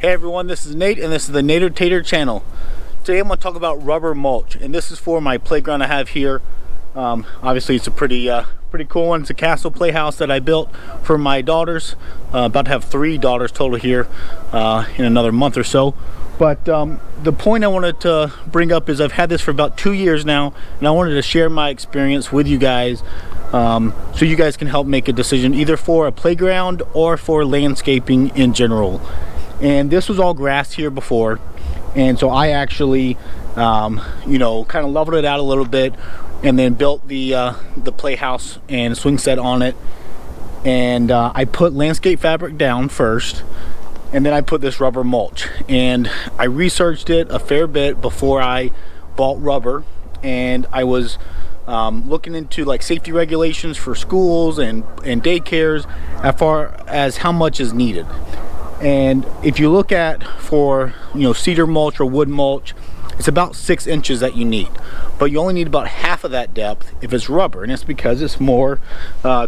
Hey everyone, this is Nate and this is the Nader Tater channel. Today I'm going to talk about rubber mulch, and this is for my playground I have here. Obviously it's a pretty cool one. It's a castle playhouse that I built for my daughters. About to have 3 daughters total here in another month or so. But the point I wanted to bring up is I've had this for about 2 years now, and I wanted to share my experience with you guys so you guys can help make a decision either for a playground or for landscaping in general. And this was all grass here before, and so I actually kind of leveled it out a little bit and then built the playhouse and swing set on it. And I put landscape fabric down first, and then I put this rubber mulch, and I researched it a fair bit before I bought rubber. And I was looking into like safety regulations for schools and daycares as far as how much is needed. And if you look at for cedar mulch or wood mulch, it's about 6 inches that you need, but you only need about half of that depth if it's rubber, and it's because it's more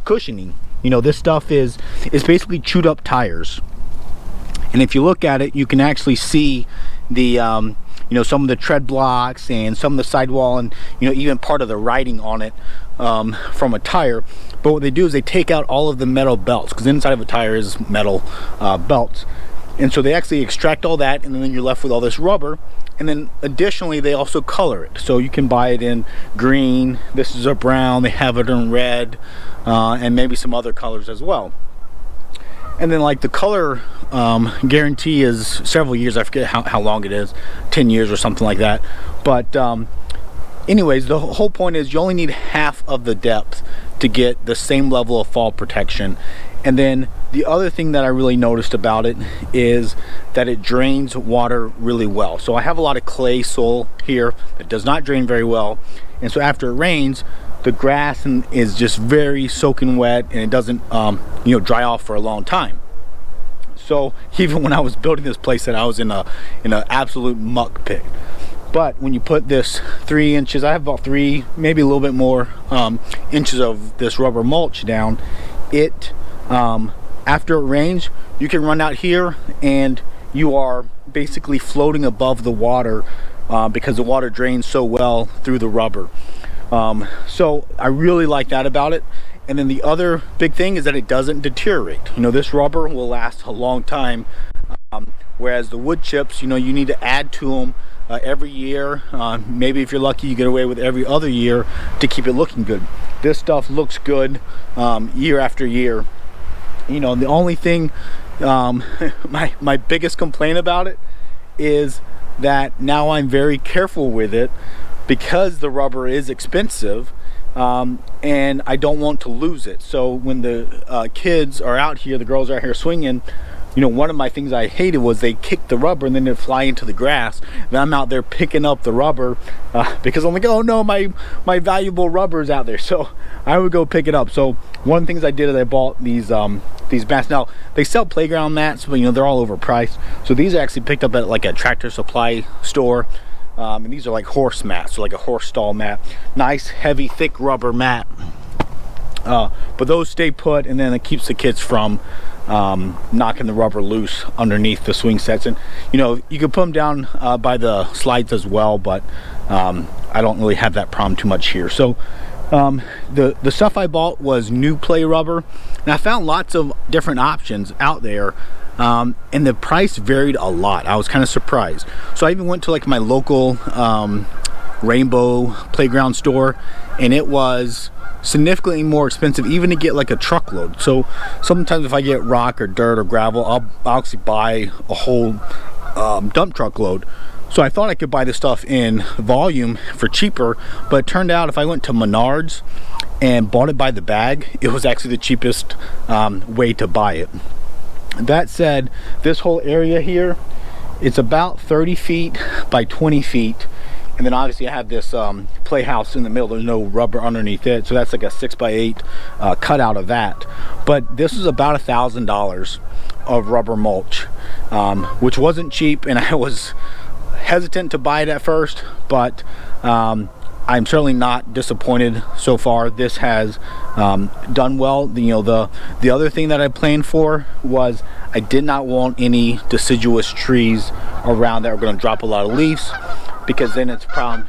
cushioning. This stuff is basically chewed up tires, and if you look at it, you can actually see the some of the tread blocks and some of the sidewall, and even part of the writing on it from a tire. But what they do is they take out all of the metal belts, because inside of a tire is metal belts, and so they actually extract all that, and then you're left with all this rubber. And then additionally they also color it, so you can buy it in green, this is a brown, they have it in red, and maybe some other colors as well. And then like the color guarantee is several years. I forget how long it is, 10 years or something like that. But anyways, the whole point is you only need half of the depth to get the same level of fall protection. And then the other thing that I really noticed about it is that it drains water really well. So I have a lot of clay soil here that does not drain very well, and so after it rains, the grass is just very soaking wet, and it doesn't dry off for a long time. So even when I was building this place, that I was in an absolute muck pit. But when you put this 3 inches, I have about 3, maybe a little bit more inches of this rubber mulch down, it after it rains, you can run out here and you are basically floating above the water because the water drains so well through the rubber. So I really like that about it. And then the other big thing is that it doesn't deteriorate. This rubber will last a long time, whereas the wood chips, you need to add to them every year. Maybe if you're lucky, you get away with every other year to keep it looking good. This stuff looks good year after year. The only thing, my biggest complaint about it is that now I'm very careful with it because the rubber is expensive, and I don't want to lose it. So when the kids are out here, the girls are out here swinging, one of my things I hated was they kicked the rubber and then they'd fly into the grass, and I'm out there picking up the rubber because I'm like, oh no, my valuable rubber is out there. So I would go pick it up. So one of the things I did is I bought these mats. Now they sell playground mats, but they're all overpriced. So these are actually picked up at like a Tractor Supply store, and these are like horse mats, so like a horse stall mat. Nice heavy thick rubber mat, but those stay put, and then it keeps the kids from knocking the rubber loose underneath the swing sets. And you can put them down by the slides as well, but I don't really have that problem too much here. So the stuff I bought was NuPlay rubber, and I found lots of different options out there, and the price varied a lot. I was kind of surprised. So I even went to like my local Rainbow playground store, and it was significantly more expensive even to get like a truckload. So sometimes if I get rock or dirt or gravel, I'll actually buy a whole dump truckload. So I thought I could buy this stuff in volume for cheaper, but it turned out if I went to Menards and bought it by the bag, it was actually the cheapest way to buy it. That said, this whole area here, it's about 30 feet by 20 feet. And then obviously I have this playhouse in the middle. There's no rubber underneath it, so that's like a 6x8 cutout of that. But this is about $1,000 of rubber mulch, which wasn't cheap, and I was hesitant to buy it at first, but I'm certainly not disappointed so far. This has done well. The other thing that I planned for was I did not want any deciduous trees around that were going to drop a lot of leaves, because then it's a problem.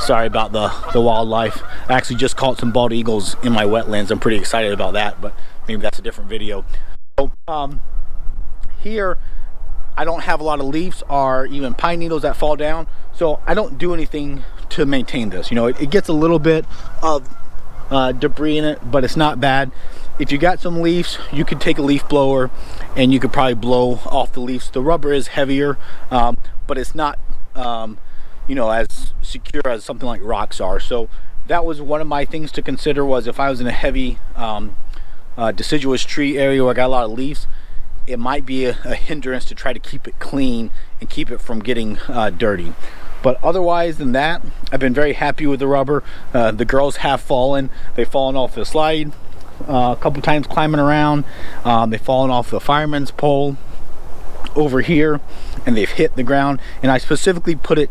Sorry about the wildlife. I actually just caught some bald eagles in my wetlands. I'm pretty excited about that, but maybe that's a different video. So here I don't have a lot of leaves or even pine needles that fall down, so I don't do anything to maintain this. It gets a little bit of debris in it, but it's not bad. If you got some leaves, you could take a leaf blower and you could probably blow off the leaves. The rubber is heavier, but it's not as secure as something like rocks are. So that was one of my things to consider, was if I was in a heavy deciduous tree area where I got a lot of leaves, it might be a hindrance to try to keep it clean and keep it from getting dirty. But otherwise than that, I've been very happy with the rubber. The girls have fallen. They've fallen off the slide a couple times climbing around. They've fallen off the fireman's pole over here, and they've hit the ground. And I specifically put it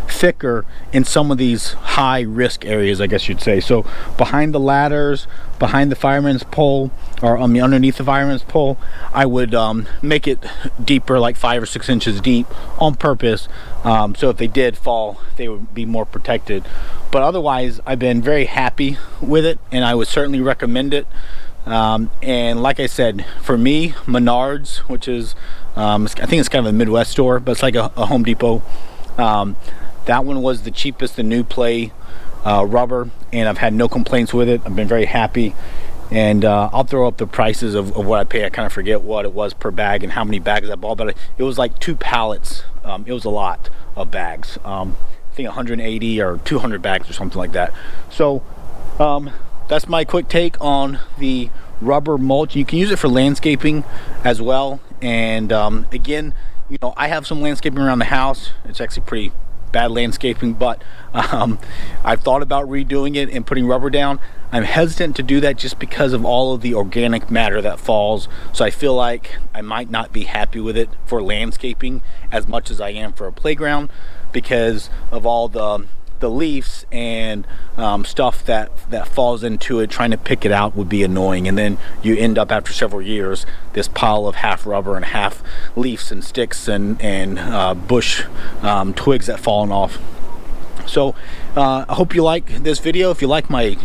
thicker in some of these high risk areas, I guess you'd say. So behind the ladders, behind the fireman's pole, or underneath the fireman's pole, I would make it deeper, like 5 or 6 inches deep, on purpose, so if they did fall, they would be more protected. But otherwise, I've been very happy with it, and I would certainly recommend it. And like I said, for me, Menards, which is I think it's kind of a Midwest store, but it's like a Home Depot, that one was the cheapest, the NuPlay rubber, and I've had no complaints with it. I've been very happy. And I'll throw up the prices of what I pay. I kind of forget what it was per bag and how many bags I bought, but it was like 2 pallets. It was a lot of bags. I think 180 or 200 bags or something like that. So that's my quick take on the rubber mulch. You can use it for landscaping as well. And again, I have some landscaping around the house. It's actually pretty bad landscaping, but I've thought about redoing it and putting rubber down. I'm hesitant to do that just because of all of the organic matter that falls. So I feel like I might not be happy with it for landscaping as much as I am for a playground, because of all the leaves and stuff that falls into it. Trying to pick it out would be annoying, and then you end up after several years this pile of half rubber and half leaves and sticks and bush twigs that fallen off. So I hope you like this video. If you like my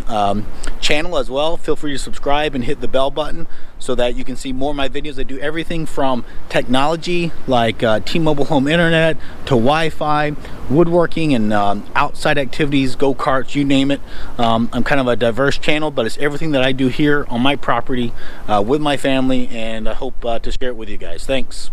channel as well, feel free to subscribe and hit the bell button so that you can see more of my videos. I do everything from technology like T-Mobile home internet to Wi-Fi, woodworking, and outside activities, go-karts, you name it. I'm kind of a diverse channel, but it's everything that I do here on my property with my family, and I hope to share it with you guys. Thanks.